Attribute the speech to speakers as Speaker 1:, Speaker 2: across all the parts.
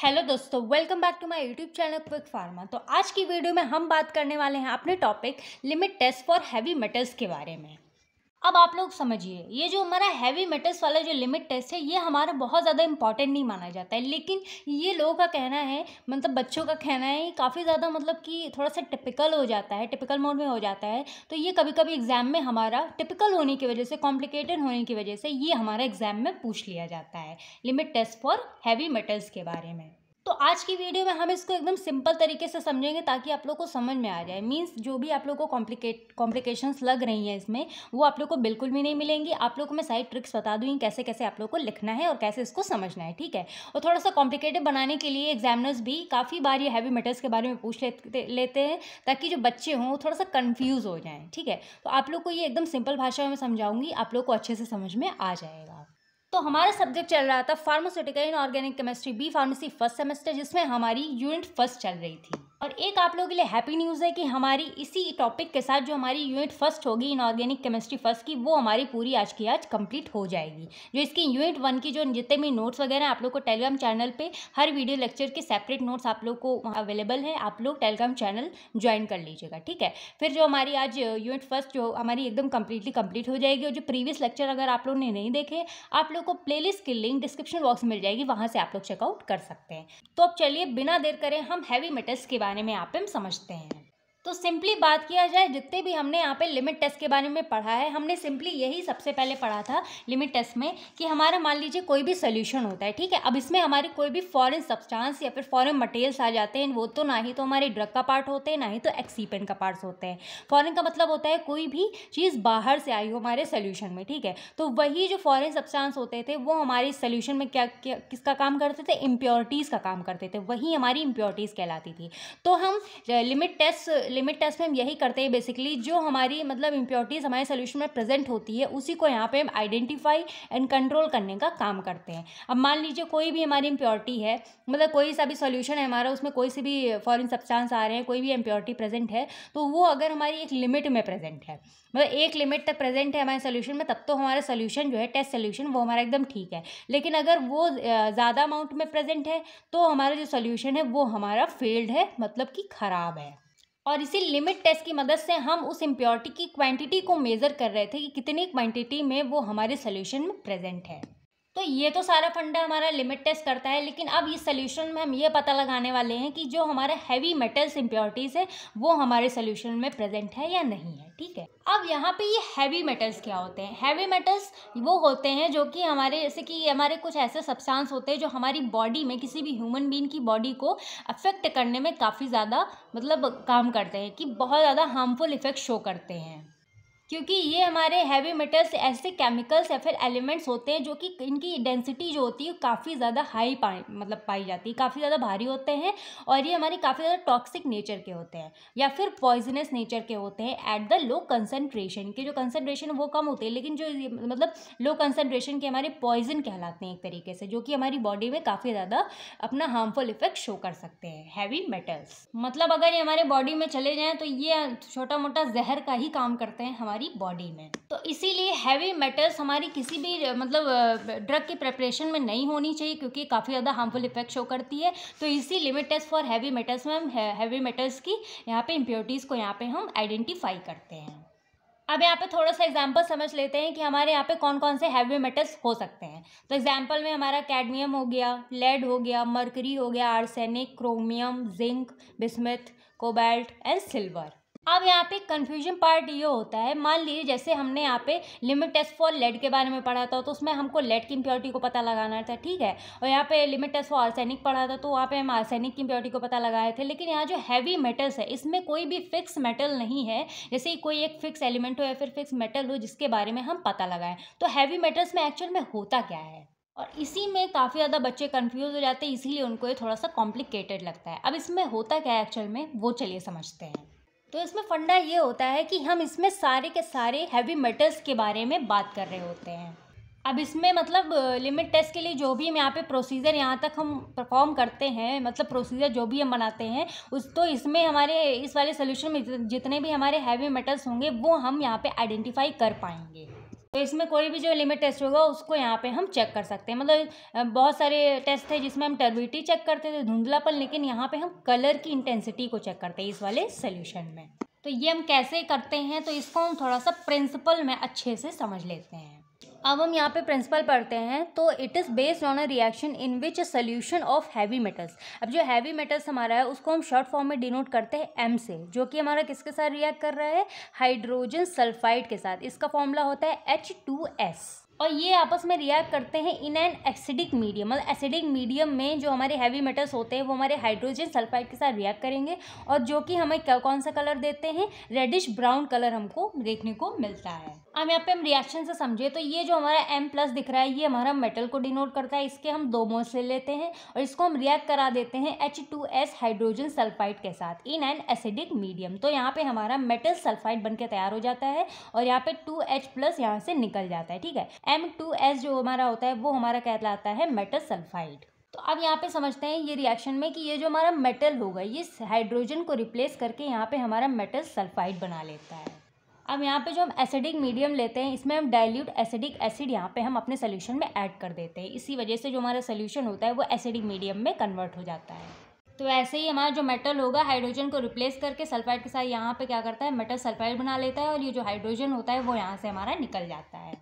Speaker 1: Hello दोस्तों, welcome back to my YouTube channel Quick Pharma. तो आज की वीडियो में हम बात करने वाले हैं अपने topic limit test for heavy metals के बारे में। अब आप लोग समझिए, ये जो हमारा हैवी मेटल्स वाला जो लिमिट टेस्ट है, ये हमारा बहुत ज़्यादा इंपॉर्टेंट नहीं माना जाता है, लेकिन ये लोगों का कहना है, मतलब बच्चों का कहना है, ये काफ़ी ज़्यादा मतलब कि थोड़ा सा टिपिकल हो जाता है, टिपिकल मोड में हो जाता है। तो ये कभी कभी एग्जाम में हमारा टिपिकल होने की वजह से, कॉम्प्लिकेटेड होने की वजह से ये हमारा एग्जाम में पूछ लिया जाता है, limit test for heavy metals के बारे में। तो आज की वीडियो में हम इसको एकदम सिंपल तरीके से समझेंगे ताकि आप लोग को समझ में आ जाए। मींस जो भी आप लोग को कॉम्प्लिकेशंस लग रही हैं इसमें, वो आप लोग को बिल्कुल भी नहीं मिलेंगी। आप लोग को मैं सारी ट्रिक्स बता दूँगी कैसे कैसे आप लोग को लिखना है और कैसे इसको समझना है, ठीक है। और थोड़ा सा कॉम्प्लिकेटेड बनाने के लिए एग्जामिनर्स भी काफ़ी बार ये हैवी मेटल्स के बारे में पूछ लेते हैं, ताकि जो बच्चे हों वो थोड़ा सा कन्फ्यूज़ हो जाएँ, ठीक है। तो आप लोग को ये एकदम सिंपल भाषा में समझाऊंगी, आप लोग को अच्छे से समझ में आ जाएगा। तो हमारा सब्जेक्ट चल रहा था pharmaceutical inorganic chemistry B pharmacy first semester, जिसमें हमारी यूनिट फर्स्ट चल रही थी। और एक आप लोगों के लिए हैप्पी न्यूज़ है कि हमारी इसी टॉपिक के साथ जो हमारी यूनिट फर्स्ट होगी इन ऑर्गेनिक केमिस्ट्री फर्स्ट की, वो हमारी पूरी आज की आज कंप्लीट हो जाएगी। जो इसकी यूनिट वन की जो जितने भी नोट्स वगैरह आप लोग को टेलीग्राम चैनल पे हर वीडियो लेक्चर के सेपरेट नोट्स आप लोग को अवेलेबल है, आप लोग टेलीग्राम चैनल ज्वाइन कर लीजिएगा, ठीक है। फिर जो हमारी आज यूनिट फर्स्ट जो हमारी एकदम कम्प्लीटली कंप्लीट हो जाएगी। और जो प्रीवियस लेक्चर अगर आप लोग ने नहीं देखे, आप लोग को प्लेलिस्ट की लिंक डिस्क्रिप्शन बॉक्स में मिल जाएगी, वहाँ से आप लोग चेकआउट कर सकते हैं। तो अब चलिए बिना देर करें हम हैवी मेटल्स के बारे में यहाँ पे समझते हैं। तो सिंपली बात किया जाए, जितने भी हमने यहाँ पे लिमिट टेस्ट के बारे में पढ़ा है, हमने सिंपली यही सबसे पहले पढ़ा था लिमिट टेस्ट में कि हमारा मान लीजिए कोई भी सोल्यूशन होता है, ठीक है। अब इसमें हमारे कोई भी फॉरेन सब्सटेंस या फिर फॉरेन मटेरियल्स आ जाते हैं, वो तो ना ही तो हमारे ड्रग का पार्ट होते हैं, ना ही तो एक्सीपेंट का पार्ट होते हैं। फॉरेन का मतलब होता है कोई भी चीज़ बाहर से आई हो हमारे सोल्यूशन में, ठीक है। तो वही जो फॉरेन सब्सटेंस होते थे वो हमारे सोल्यूशन में क्या किसका काम करते थे, इम्प्योरिटीज़ का काम करते थे, वही हमारी इम्प्योरिटीज़ कहलाती थी। तो हम लिमिट टेस्ट में हम यही करते हैं बेसिकली, जो हमारी मतलब इम्प्योरिटीज़ हमारे सोल्यूशन में प्रेजेंट होती है, उसी को यहाँ पे हम आइडेंटिफाई एंड कंट्रोल करने का काम करते हैं। अब मान लीजिए कोई भी हमारी इम्प्योरिटी है, मतलब कोई सा भी सोल्यूशन है हमारा, उसमें कोई से भी फॉरेन सब्सटेंस आ रहे हैं, कोई भी इम्प्योरिटी प्रेजेंट है, तो वो अगर हमारी एक लिमिट में प्रेजेंट है, मतलब एक लिमिट तक प्रेजेंट है हमारे सोल्यूशन में, तब तो हमारा सोल्यूशन जो है टेस्ट सोल्यूशन वो हमारा एकदम ठीक है। लेकिन अगर वो ज़्यादा अमाउंट में प्रेजेंट है, तो हमारा जो सोल्यूशन है वो हमारा फेल्ड है, मतलब कि ख़राब है। और इसी लिमिट टेस्ट की मदद से हम उस इम्प्योरिटी की क्वांटिटी को मेज़र कर रहे थे कि कितनी क्वांटिटी में वो हमारे सोल्यूशन में प्रेजेंट है। तो ये तो सारा फंडा हमारा लिमिट टेस्ट करता है, लेकिन अब इस सोल्यूशन में हम ये पता लगाने वाले हैं कि जो हमारा हैवी मेटल्स इम्प्योरिटीज़ है वो हमारे सोल्यूशन में प्रेजेंट है या नहीं है, ठीक है। अब यहाँ पे ये हैवी मेटल्स क्या होते हैं? हैवी मेटल्स वो होते हैं जो कि हमारे, जैसे कि हमारे कुछ ऐसे सब्सटेंस होते हैं जो हमारी बॉडी में, किसी भी ह्यूमन बीइंग की बॉडी को अफेक्ट करने में काफ़ी ज़्यादा मतलब काम करते हैं, कि बहुत ज़्यादा हार्मफुल इफेक्ट शो करते हैं। क्योंकि ये हमारे हैवी मेटल्स ऐसे केमिकल्स या फिर एलिमेंट्स होते हैं जो कि इनकी डेंसिटी जो होती है काफ़ी ज़्यादा हाई पाई जाती है, काफ़ी ज़्यादा भारी होते हैं, और ये हमारी काफ़ी ज़्यादा टॉक्सिक नेचर के होते हैं या फिर पॉइजनस नेचर के होते हैं एट द लो कंसनट्रेशन। की जो कंसनट्रेशन वो कम होती है, लेकिन जो मतलब लो कंसनट्रेशन के हमारे पॉइजन कहलाते हैं एक तरीके से, जो कि हमारी बॉडी में काफ़ी ज़्यादा अपना हार्मफुल इफेक्ट शो कर सकते हैं हैवी मेटल्स। मतलब अगर ये हमारे बॉडी में चले जाएँ तो ये छोटा मोटा जहर का ही काम करते हैं हमारी बॉडी में। तो इसीलिए हैवी मेटल्स हमारी किसी भी मतलब ड्रग की प्रिपरेशन में नहीं होनी चाहिए, क्योंकि काफ़ी ज़्यादा हार्मफुल इफेक्ट शो करती है। तो इसी limit test for heavy metals में हम हैवी मेटल्स की यहाँ पे इम्प्योरिटीज़ को यहाँ पे हम आइडेंटिफाई करते हैं। अब यहाँ पे थोड़ा सा एग्जाम्पल समझ लेते हैं कि हमारे यहाँ पे कौन कौन से हैवी मेटल्स हो सकते हैं। तो एग्जाम्पल में हमारा कैडमियम हो गया, लेड हो गया, मर्करी हो गया, arsenic, chromium, zinc, bismuth, cobalt and silver. अब यहाँ पे कंफ्यूजन पार्ट ये होता है, मान लीजिए जैसे हमने यहाँ पे लिमिट टेस्ट फॉर लेड के बारे में पढ़ा था, तो उसमें हमको लेड की इम्प्योरिटी को पता लगाना था, ठीक है। और यहाँ पे लिमिट टेस्ट फॉर आर्सेनिक पढ़ा था, तो वहाँ पे हम आर्सेनिक की इम्प्योरिटी को पता लगाए थे। लेकिन यहाँ जो हैवी मेटल्स है, इसमें कोई भी फिक्स मेटल नहीं है, जैसे कोई एक फिक्स एलिमेंट हो या फिर फिक्स मेटल हो जिसके बारे में हम पता लगाएं। तो हैवी मेटल्स में एक्चुअल में होता क्या है, और इसी में काफ़ी ज़्यादा बच्चे कंफ्यूज हो जाते हैं, इसीलिए उनको ये थोड़ा सा कॉम्प्लिकेटेड लगता है। अब इसमें होता क्या है एक्चुअल में, वो चलिए समझते हैं। तो इसमें फंडा ये होता है कि हम इसमें सारे के सारे हैवी मेटल्स के बारे में बात कर रहे होते हैं। अब इसमें मतलब लिमिट टेस्ट के लिए जो भी हम यहाँ पे प्रोसीजर यहाँ तक हम परफॉर्म करते हैं, मतलब प्रोसीजर जो भी हम बनाते हैं उस, तो इसमें हमारे इस वाले सोल्यूशन में जितने भी हमारे हैवी मेटल्स होंगे वो हम यहाँ पे आइडेंटिफाई कर पाएंगे। तो इसमें कोई भी जो लिमिट टेस्ट होगा उसको यहाँ पे हम चेक कर सकते हैं। मतलब बहुत सारे टेस्ट थे जिसमें हम टर्बिडिटी चेक करते थे, धुंधलापन, लेकिन यहाँ पे हम कलर की इंटेंसिटी को चेक करते हैं इस वाले सोल्यूशन में। तो ये हम कैसे करते हैं, तो इसको हम थोड़ा सा प्रिंसिपल में अच्छे से समझ लेते हैं। अब हम यहाँ पे प्रिंसिपल पढ़ते हैं। तो it is based on a reaction in which a solution of heavy metals. अब जो हैवी मेटल्स हमारा है उसको हम शॉर्ट फॉर्म में डिनोट करते हैं एम से, जो कि हमारा किसके साथ रिएक्ट कर रहा है, हाइड्रोजन सल्फाइड के साथ। इसका फॉर्मूला होता है H2S। और ये आपस में रिएक्ट करते हैं इन एन एसिडिक मीडियम। मतलब एसिडिक मीडियम में जो हमारे हैवी मेटल्स होते हैं वो हमारे हाइड्रोजन सल्फाइड के साथ रिएक्ट करेंगे, और जो कि हमें कौन सा कलर देते हैं, रेडिश ब्राउन कलर हमको देखने को मिलता है। अब यहाँ पे हम रिएक्शन से समझे तो ये जो हमारा M+ दिख रहा है ये हमारा मेटल को डिनोट करता है। इसके हम 2 मोल्स ले लेते हैं और इसको हम रिएक्ट करा देते हैं H2S हाइड्रोजन सल्फाइड के साथ इन एन एसिडिक मीडियम। तो यहाँ पे हमारा मेटल सल्फाइड बन के तैयार हो जाता है और यहाँ पे 2H+ यहाँ से निकल जाता है। ठीक है, M2S जो हमारा होता है वो हमारा कहलाता है मेटल सल्फाइड। तो अब यहाँ पे समझते हैं ये रिएक्शन में कि ये जो हमारा मेटल होगा ये हाइड्रोजन को रिप्लेस करके यहाँ पे हमारा मेटल सल्फाइड बना लेता है। अब यहाँ पे जो हम एसिडिक मीडियम लेते हैं इसमें हम डाइल्यूट एसिडिक एसिड यहाँ पे हम अपने सोल्यूशन में ऐड कर देते हैं। इसी वजह से जो हमारा सोल्यूशन होता है वो एसिडिक मीडियम में कन्वर्ट हो जाता है। तो ऐसे ही हमारा जो मेटल होगा हाइड्रोजन को रिप्लेस करके सल्फाइड के साथ यहाँ पे क्या करता है, मेटल सल्फाइड बना लेता है और ये जो हाइड्रोजन होता है वो यहाँ से हमारा निकल जाता है।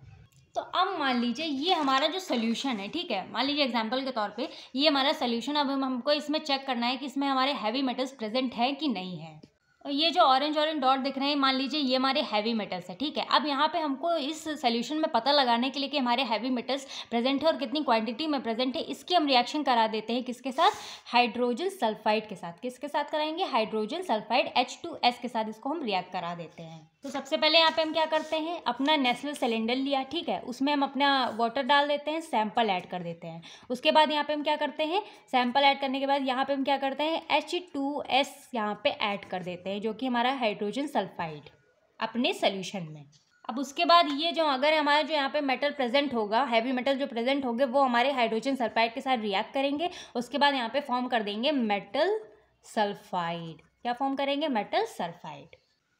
Speaker 1: तो अब मान लीजिए ये हमारा जो सोल्यूशन है, ठीक है, मान लीजिए एग्जांपल के तौर पे ये हमारा सोल्यूशन। अब हमको इसमें चेक करना है कि इसमें हमारे हैवी मेटल्स प्रेजेंट है कि नहीं है। और ये जो ऑरेंज डॉट दिख रहे हैं मान लीजिए ये हमारे हैवी मेटल्स है। ठीक है, अब यहाँ पे हमको इस सोल्यूशन में पता लगाने के लिए कि हमारे हैवी मेटल्स प्रेजेंट है और कितनी क्वांटिटी में प्रेजेंट है, इसकी हम रिएक्शन करा देते हैं किसके साथ, हाइड्रोजन सल्फाइड के साथ। किसके साथ कराएंगे, हाइड्रोजन सल्फाइड H2S के साथ इसको हम रिएक्ट करा देते हैं। तो सबसे पहले यहाँ पे हम क्या करते हैं, अपना नेस्ले सिलेंडर लिया, ठीक है, उसमें हम अपना वाटर डाल देते हैं, सैंपल ऐड कर देते हैं। उसके बाद यहाँ पे हम क्या करते हैं, सैंपल ऐड करने के बाद यहाँ पे हम क्या करते हैं, H2S यहाँ पे ऐड कर देते हैं, जो कि हमारा हाइड्रोजन सल्फाइड अपने सोल्यूशन में। अब उसके बाद ये जो अगर हमारा जो यहाँ पे मेटल प्रेजेंट होगा, हैवी मेटल जो प्रेजेंट होंगे वो हमारे हाइड्रोजन सल्फाइड के साथ रिएक्ट करेंगे। उसके बाद यहाँ पे फॉर्म कर देंगे मेटल सल्फाइड। क्या फॉर्म करेंगे, मेटल सल्फाइड।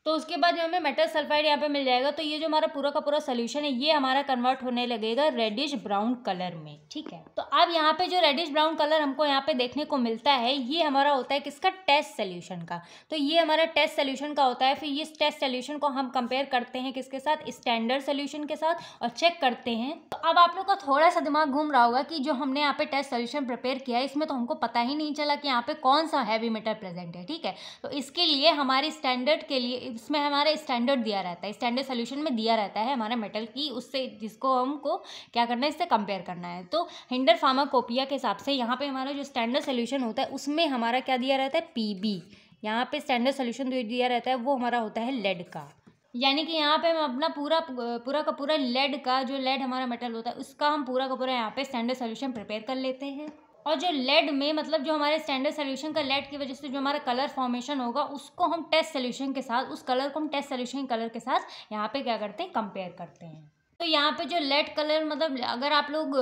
Speaker 1: तो उसके बाद जो हमें मेटल सल्फाइड यहाँ पे मिल जाएगा। तो ये जो हमारा पूरा का पूरा सोल्यूशन है ये हमारा कन्वर्ट होने लगेगा रेडिश ब्राउन कलर में। ठीक है, तो अब यहाँ पे जो रेडिश ब्राउन कलर हमको यहाँ पे देखने को मिलता है ये हमारा होता है किसका, टेस्ट सोल्यूशन का। तो ये हमारा टेस्ट सोल्यूशन का होता है। फिर इस टेस्ट सोल्यूशन को हम कंपेयर करते हैं किसके साथ, स्टैंडर्ड सोल्यूशन के साथ, और चेक करते हैं। तो अब आप लोग का थोड़ा सा दिमाग घूम रहा होगा कि जो हमने यहाँ पे टेस्ट सोल्यूशन प्रिपेयर किया है इसमें तो हमको पता ही नहीं चला कि यहाँ पे कौन सा हैवी मेटल प्रेजेंट है। ठीक है, तो इसके लिए हमारे स्टैंडर्ड के लिए इसमें हमारा स्टैंडर्ड दिया रहता है, स्टैंडर्ड सोल्यूशन में दिया रहता है हमारा मेटल की, उससे जिसको हमको क्या करना है, इससे कंपेयर करना है। तो हिंडर फार्माकोपिया के हिसाब से यहाँ पे हमारा जो स्टैंडर्ड सोल्यूशन होता है उसमें हमारा क्या दिया रहता है, PB। यहाँ पे स्टैंडर्ड सोल्यूशन दिया रहता है वो हमारा होता है लेड का। यानी कि यहाँ पे हम अपना पूरा का पूरा लेड का, जो लेड हमारा मेटल होता है उसका हम पूरा का पूरा यहाँ पे स्टैंडर्ड सोल्यूशन प्रिपेयर कर लेते हैं। और जो लेड में मतलब जो हमारे स्टैंडर्ड सोल्यूशन का लेड की वजह से जो हमारा कलर फॉर्मेशन होगा उसको हम टेस्ट सोल्यूशन के साथ, उस कलर को हम टेस्ट सोल्यूशन कलर के साथ यहाँ पे क्या करते हैं, कंपेयर करते हैं। तो यहाँ पे जो लेड कलर मतलब अगर आप लोग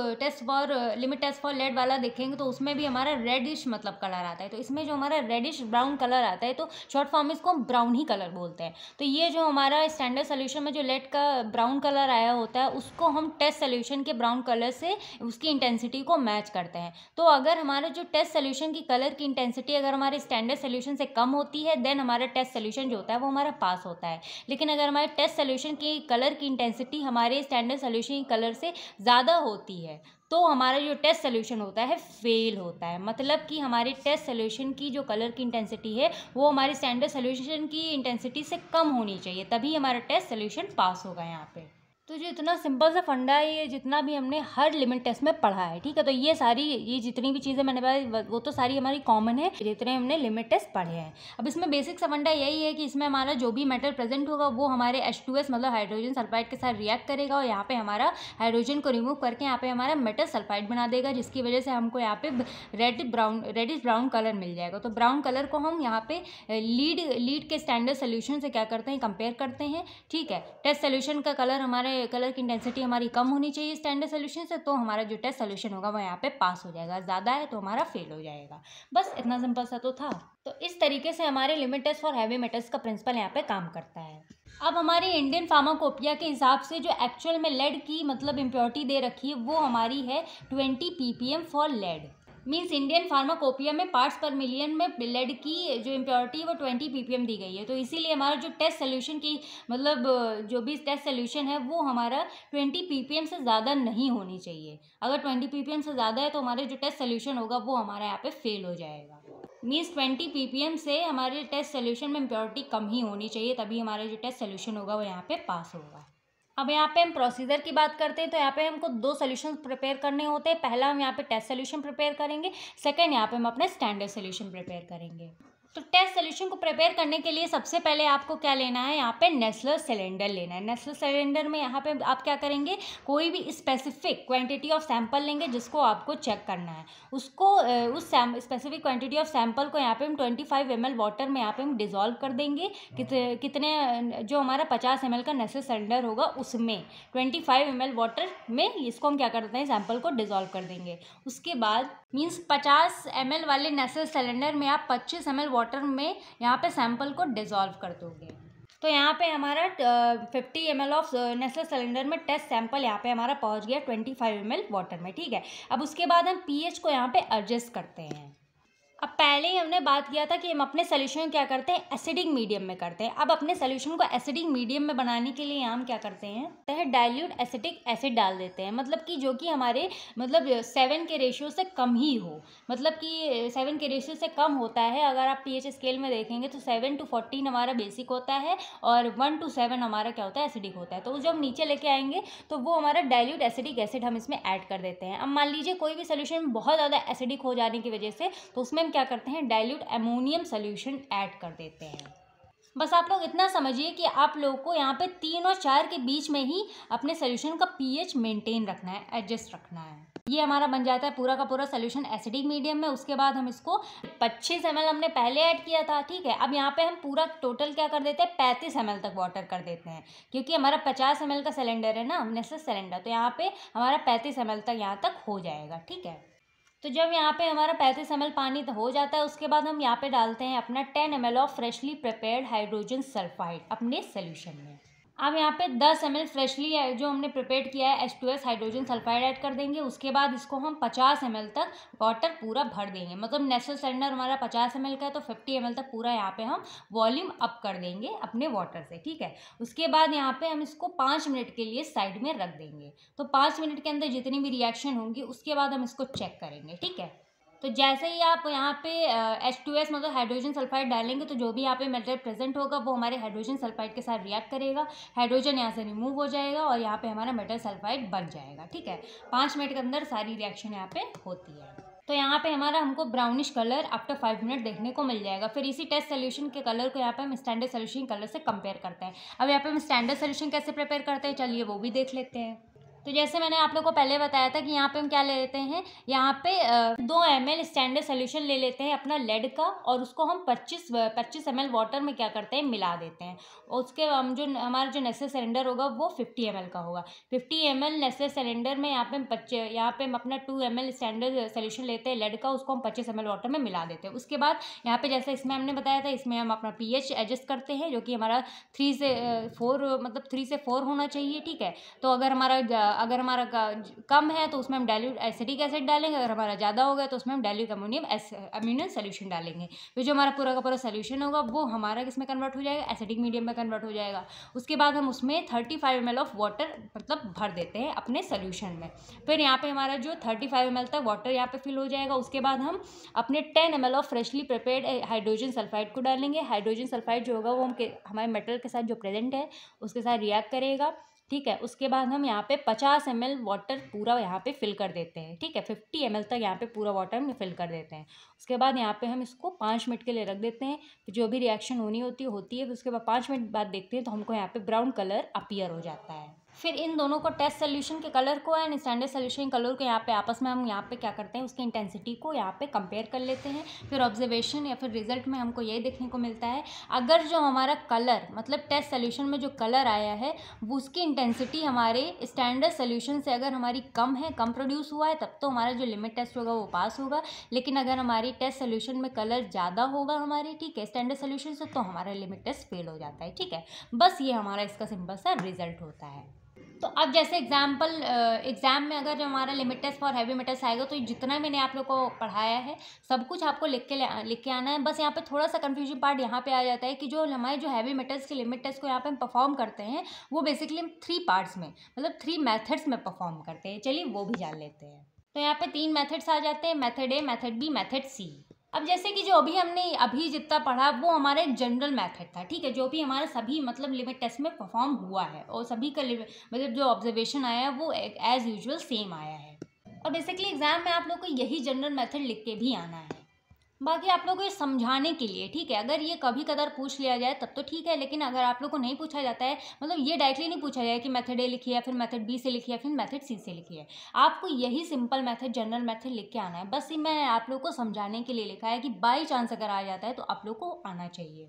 Speaker 1: लिमिट टेस्ट फॉर लेड वाला देखेंगे तो उसमें भी हमारा रेडिश मतलब कलर आता है। तो इसमें जो हमारा रेडिश ब्राउन कलर आता है तो शॉर्ट फॉर्म में इसको हम ब्राउन ही कलर बोलते हैं। तो ये जो हमारा स्टैंडर्ड सोल्यूशन में जो लेड का ब्राउन कलर आया होता है उसको हम टेस्ट सोल्यूशन के ब्राउन कलर से उसकी इंटेंसिटी को मैच करते हैं। तो अगर हमारा जो टेस्ट सोल्यूशन की कलर की इंटेंसिटी अगर हमारे स्टैंडर्ड सोल्यूशन से कम होती है देन हमारा टेस्ट सोल्यूशन जो होता है वो हमारा पास होता है। लेकिन अगर हमारे टेस्ट सोल्यूशन की कलर की इंटेंसिटी हमारे स्टैंडर्ड सोल्यूशन कलर से ज़्यादा होती है तो हमारा जो टेस्ट सोल्यूशन होता है फेल होता है। मतलब कि हमारे टेस्ट सोल्यूशन की जो कलर की इंटेंसिटी है वो हमारे स्टैंडर्ड सोल्यूशन की इंटेंसिटी से कम होनी चाहिए, तभी हमारा टेस्ट सोल्यूशन पास होगा यहाँ पे। तो जो इतना सिंपल सा फंडा है ये जितना भी हमने हर लिमिट टेस्ट में पढ़ा है, ठीक है, तो ये जितनी भी चीज़ें मैंने बताई वो तो सारी हमारी कॉमन है जितने हमने लिमिट टेस्ट पढ़े हैं। अब इसमें बेसिक सा फंडा यही है कि इसमें हमारा जो भी मेटल प्रेजेंट होगा वो हमारे H2S मतलब हाइड्रोजन सल्फाइड के साथ रिएक्ट करेगा और यहाँ पे हमारा हाइड्रोजन को रिमूव करके यहाँ पे हमारा मेटल सल्फाइड बना देगा, जिसकी वजह से हमको यहाँ पे रेडिश ब्राउन कलर मिल जाएगा। तो ब्राउन कलर को हम यहाँ पे लीड के स्टैंडर्ड सोल्यूशन से क्या करते हैं, कंपेयर करते हैं। ठीक है, टेस्ट सोल्यूशन का कलर हमारे कलर की इंटेंसिटी हमारी कम होनी चाहिए स्टैंडर्ड सोल्यूशन से, तो हमारा जो टेस्ट सोल्यूशन होगा वो यहाँ पे पास हो जाएगा, ज़्यादा है तो हमारा फेल हो जाएगा। बस इतना सिंपल सा तो था। तो इस तरीके से हमारे limit test for heavy metals का प्रिंसिपल यहाँ पे काम करता है। अब हमारी इंडियन फार्माकोपिया के हिसाब से जो एक्चुअल में लेड की मतलब इम्प्योरिटी दे रखी है वो हमारी है 20 ppm for lead. Means Indian pharmacopoeia में पार्ट्स पर मिलियन में लेड की जो इम्प्योरिटी है वो 20 ppm दी गई है। तो इसीलिए हमारा जो टेस्ट सोल्यूशन की मतलब जो भी टेस्ट सोल्यूशन है वो हमारा 20 ppm से ज़्यादा नहीं होनी चाहिए। अगर 20 ppm से ज़्यादा है तो हमारे जो टेस्ट सोल्यूशन होगा वो हमारे यहाँ पे फेल हो जाएगा। मीन्स 20 ppm से हमारे टेस्ट सोल्यूशन में इम्प्योरिटी कम ही होनी चाहिए, तभी हमारा जो टेस्ट सोल्यूशन होगा वो यहाँ पे पास होगा। अब यहाँ पे हम प्रोसीजर की बात करते हैं, तो यहाँ पे हमको 2 सोल्यूशन प्रिपेयर करने होते हैं। पहला हम यहाँ पे टेस्ट सोल्यूशन प्रिपेयर करेंगे, सेकंड यहाँ पे हम अपना स्टैंडर्ड सोल्यूशन प्रिपेयर करेंगे। तो टेस्ट सोल्यूशन को प्रिपेयर करने के लिए सबसे पहले आपको क्या लेना है, यहाँ पे नेस्लर सिलेंडर लेना है। नेस्लर सिलेंडर में यहाँ पे आप क्या करेंगे, कोई भी स्पेसिफिक क्वांटिटी ऑफ सैंपल लेंगे जिसको आपको चेक करना है। उसको उस स्पेसिफिक क्वांटिटी ऑफ सैंपल को यहाँ पे हम 25 ml वाटर में यहाँ पे हम डिज़ोल्व कर देंगे। कितने जो हमारा 50 ml का नेस्लर सिलेंडर होगा उसमें 25 ml वाटर में इसको हम क्या करते हैं, सैंपल को डिज़ोल्व कर देंगे। उसके बाद मीन्स 50 ml वाले नेस्लर सिलेंडर में आप 25 ml वाटर में यहाँ पे सैंपल को डिज़ोल्व कर दोगे। तो यहाँ पे हमारा 50 ml ऑफ नेस्लर सिलेंडर में टेस्ट सैंपल यहाँ पे हमारा पहुँच गया 25 ml वाटर में, ठीक है। अब उसके बाद हम pH को यहाँ पे एडजस्ट करते हैं। अब पहले ही हमने बात किया था कि हम अपने सोल्यूशन क्या करते हैं, एसिडिक मीडियम में करते हैं। अब अपने सोल्यूशन को एसिडिक मीडियम में बनाने के लिए हम क्या करते हैं, डाइल्यूट एसिटिक एसिड डाल देते हैं। मतलब कि जो कि हमारे मतलब 7 के रेशियो से कम ही हो, मतलब कि 7 के रेशियो से कम होता है। अगर आप pH स्केल में देखेंगे तो 7 to 14 हमारा बेसिक होता है और 1 to 7 हमारा क्या होता है, एसिडिक होता है। तो जब हम नीचे लेके आएंगे तो वो हमारा डाइल्यूट एसिडिक एसिड हम इसमें ऐड कर देते हैं। अब मान लीजिए कोई भी सोल्यूशन बहुत ज़्यादा एसिडिक हो जाने की वजह से तो उसमें क्या करते हैं, डाइल्यूट अमोनियम सॉल्यूशन ऐड कर देते हैं। बस आप लोग इतना समझिए कि आप लोगों को यहाँ पे 3 और 4 के बीच में ही अपने सोल्यूशन का pH मेंटेन रखना है, एडजस्ट रखना है। ये हमारा बन जाता है पूरा का पूरा सोल्यूशन एसिडिक मीडियम में। उसके बाद हम इसको 25 ml हमने पहले ऐड किया था, ठीक है। अब यहाँ पे हम पूरा टोटल क्या कर देते हैं, 35 ml तक वाटर कर देते हैं, क्योंकि हमारा 50 ml का सिलेंडर है ना, नेस्लर सिलेंडर। तो यहाँ पे हमारा 35 ml तक यहाँ तक हो जाएगा, ठीक है। तो जब यहाँ पे हमारा 35 ml पानी तो हो जाता है, उसके बाद हम यहाँ पे डालते हैं अपना 10 ml of freshly prepared hydrogen sulphide अपने सोल्यूशन में। अब यहाँ पे 10 ml फ्रेशली जो हमने प्रिपेयर किया है H2S हाइड्रोजन सल्फाइड ऐड कर देंगे। उसके बाद इसको हम 50 ml तक वाटर पूरा भर देंगे। मतलब नेस्लर सिलेंडर हमारा 50 ml का है तो 50 ml तक पूरा यहाँ पे हम वॉल्यूम अप कर देंगे अपने वाटर से, ठीक है। उसके बाद यहाँ पे हम इसको 5 मिनट के लिए साइड में रख देंगे। तो 5 मिनट के अंदर जितनी भी रिएक्शन होंगी उसके बाद हम इसको चेक करेंगे, ठीक है। तो जैसे ही आप यहाँ पे H2S मतलब हाइड्रोजन सल्फाइड डालेंगे तो जो भी यहाँ पे मेटल प्रेजेंट होगा वो हमारे हाइड्रोजन सल्फाइड के साथ रिएक्ट करेगा, हाइड्रोजन यहाँ से रिमूव हो जाएगा और यहाँ पे हमारा मेटल सल्फाइड बन जाएगा, ठीक है। 5 मिनट के अंदर सारी रिएक्शन यहाँ पे होती है। तो यहाँ पे हमारा हमको ब्राउनिश कलर आफ्टर 5 मिनट देखने को मिल जाएगा। फिर इसी टेस्ट सोल्यूशन के कलर को यहाँ पे हम स्टैंडर्ड सोल्यूशन कलर से कंपेयर करते हैं। अब यहाँ पे हम स्टैंडर्ड सोल्यूशन कैसे प्रिपेयर करते हैं, चलिए वो भी देख लेते हैं। तो जैसे मैंने आप लोग को पहले बताया था कि यहाँ पे हम क्या ले लेते हैं, यहाँ पे 2 ml स्टैंडर्ड सोल्यूशन ले लेते हैं अपना लेड का और उसको हम 25 ml वाटर में क्या करते हैं, मिला देते हैं। और उसके हम जो हमारा जो नेस्लर सिलेंडर होगा वो 50 ml का होगा। 50 ml नेस्लर सिलेंडर में यहाँ पे हम अपना 2 ml स्टैंडर्ड सोल्यूशन लेते हैं लेड का, उसको हम 25 ml वाटर में मिला देते हैं। उसके बाद यहाँ पे जैसे इसमें हमने बताया था, इसमें हम अपना pH एडजस्ट करते हैं जो कि हमारा 3 से 4 होना चाहिए, ठीक है। तो अगर हमारा कम है तो उसमें हम डाइल्यूट एसिटिक एसिड डालेंगे, अगर हमारा ज़्यादा होगा तो उसमें हम डाइल्यूट अमोनियम सॉल्यूशन डालेंगे। फिर जो हमारा पूरा का पूरा सॉल्यूशन होगा वो हमारा किस में कन्वर्ट हो जाएगा, एसिडिक मीडियम में कन्वर्ट हो जाएगा। उसके बाद हम उसमें 35 ml ऑफ वाटर मतलब भर देते हैं अपने सॉल्यूशन में। फिर यहाँ पे हमारा जो 35 ml तक वाटर यहाँ पे फिल हो जाएगा। उसके बाद हम अपने 10 ml of freshly prepared hydrogen sulphide को डालेंगे। हाइड्रोजन सल्फाइड जो होगा वो हमारे मेटल के साथ जो प्रेजेंट है उसके साथ रिएक्ट करेगा, ठीक है। उसके बाद हम यहाँ पे 50 ml वाटर पूरा यहाँ पे फिल कर देते हैं, ठीक है। 50 ml तक यहाँ पे पूरा वाटर हम फिल कर देते हैं। उसके बाद यहाँ पे हम इसको 5 मिनट के लिए रख देते हैं। जो भी रिएक्शन होनी होती है फिर उसके बाद 5 मिनट बाद देखते हैं तो हमको यहाँ पे ब्राउन कलर अपीयर हो जाता है। फिर इन दोनों को टेस्ट सोल्यूशन के कलर को एंड स्टैंडर्ड सोल्यूशन कलर को यहाँ पे आपस में हम यहाँ पे क्या करते हैं, उसकी इंटेंसिटी को यहाँ पे कंपेयर कर लेते हैं। फिर ऑब्जर्वेशन या फिर रिजल्ट में हमको यही देखने को मिलता है, अगर जो हमारा कलर मतलब टेस्ट सोल्यूशन में जो कलर आया है वो उसकी इंटेंसिटी हमारे स्टैंडर्ड सोल्यूशन से अगर हमारी कम है, कम प्रोड्यूस हुआ है, तब तो हमारा जो लिमिट टेस्ट होगा वो पास होगा। लेकिन अगर हमारी टेस्ट सोल्यूशन में कलर ज़्यादा होगा हमारे, ठीक है, स्टैंडर्ड सोल्यूशन से, तो हमारा लिमिट टेस्ट फेल हो जाता है। ठीक है, बस ये हमारा इसका सिंपल सा रिजल्ट होता है। तो अब जैसे एग्जाम में अगर जो हमारा limit test for heavy metals आएगा तो जितना मैंने आप लोग को पढ़ाया है सब कुछ आपको लिख के आना है। बस यहाँ पे थोड़ा सा कंफ्यूजन पार्ट यहाँ पे आ जाता है कि जो हमारे जो हैवी मेटल्स के लिमिट टेस्ट को यहाँ पे हम परफॉर्म करते हैं वो बेसिकली हम 3 पार्ट्स में मतलब 3 मेथड्स में परफॉर्म करते हैं। चलिए वो भी जान लेते हैं। तो यहाँ पे 3 मेथड्स आ जाते हैं, मेथड ए, मेथड बी, मेथड सी। अब जैसे कि जो अभी जितना पढ़ा वो हमारा एक जनरल मेथड था, ठीक है, जो भी हमारा सभी मतलब लिमिट टेस्ट में परफॉर्म हुआ है और सभी का मतलब जो ऑब्जर्वेशन आया है वो एज यूजुअल सेम आया है। और बेसिकली एग्जाम में आप लोग को यही जनरल मेथड लिख के भी आना है। बाकी आप लोगों को ये समझाने के लिए, ठीक है, अगर ये कभी कदार पूछ लिया जाए तब तो ठीक है, लेकिन अगर आप लोग को नहीं पूछा जाता है, मतलब ये डायरेक्टली नहीं पूछा जाए कि मेथड ए लिखिए या फिर मेथड बी से लिखिए या फिर मेथड सी से लिखिए, आपको यही सिंपल मेथड जनरल मेथड लिख के आना है। बस ये मैं आप लोग को समझाने के लिए लिखा है कि बाई चांस अगर आ जाता है तो आप लोग को आना चाहिए।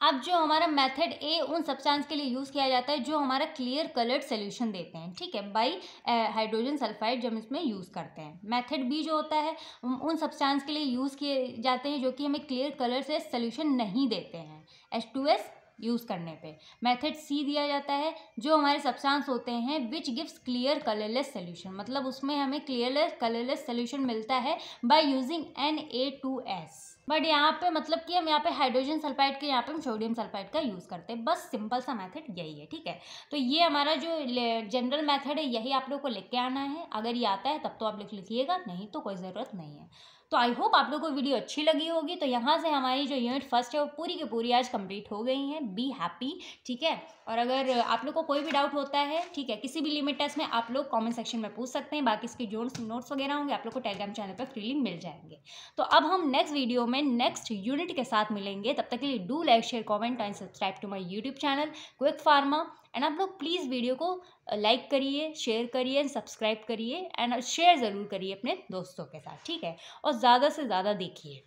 Speaker 1: अब जो हमारा मेथड ए उन सब्सटेंस के लिए यूज़ किया जाता है जो हमारा क्लियर कलर्ड सोल्यूशन देते हैं, ठीक है, बाई हाइड्रोजन सल्फाइड जब इसमें यूज़ करते हैं। मेथड बी जो होता है उन सब्सटेंस के लिए यूज़ किए जाते हैं जो कि हमें क्लियर कलर से सोल्यूशन नहीं देते हैं, H2S यूज़ करने पे। मेथड सी दिया जाता है जो हमारे सब्सटेंस होते हैं which gives clear colourless solution, मतलब उसमें हमें क्लियर कलरलेस सोल्यूशन मिलता है बाय यूजिंग Na2S। बट यहाँ पे मतलब कि हम यहाँ पे हाइड्रोजन सल्फाइड के यहाँ पे हम सोडियम सल्फाइड का यूज़ करते हैं। बस सिंपल सा मेथड यही है, ठीक है। तो ये हमारा जो जनरल मेथड है यही आप लोग को लिख के आना है। अगर ये आता है तब तो आप लिखिएगा, नहीं तो कोई ज़रूरत नहीं है। तो आई होप आप लोगों को वीडियो अच्छी लगी होगी। तो यहाँ से हमारी जो यूनिट फर्स्ट है वो पूरी की पूरी आज कंप्लीट हो गई है। बी हैप्पी, ठीक है। और अगर आप लोग को कोई भी डाउट होता है, ठीक है, किसी भी लिमिट टेस्ट में, आप लोग कमेंट सेक्शन में पूछ सकते हैं। बाकी इसके जो नोट्स वगैरह होंगे आप लोग को टेलीग्राम चैनल पर फ्रीली मिल जाएंगे। तो अब हम नेक्स्ट वीडियो में नेक्स्ट यूनिट के साथ मिलेंगे। तब तक के लिए do like, share, comment and subscribe to my YouTube channel Quick Pharma. And आप लोग प्लीज़ वीडियो को लाइक करिए, शेयर करिए, सब्सक्राइब करिए एंड शेयर ज़रूर करिए अपने दोस्तों के साथ, ठीक है, और ज़्यादा से ज़्यादा देखिए।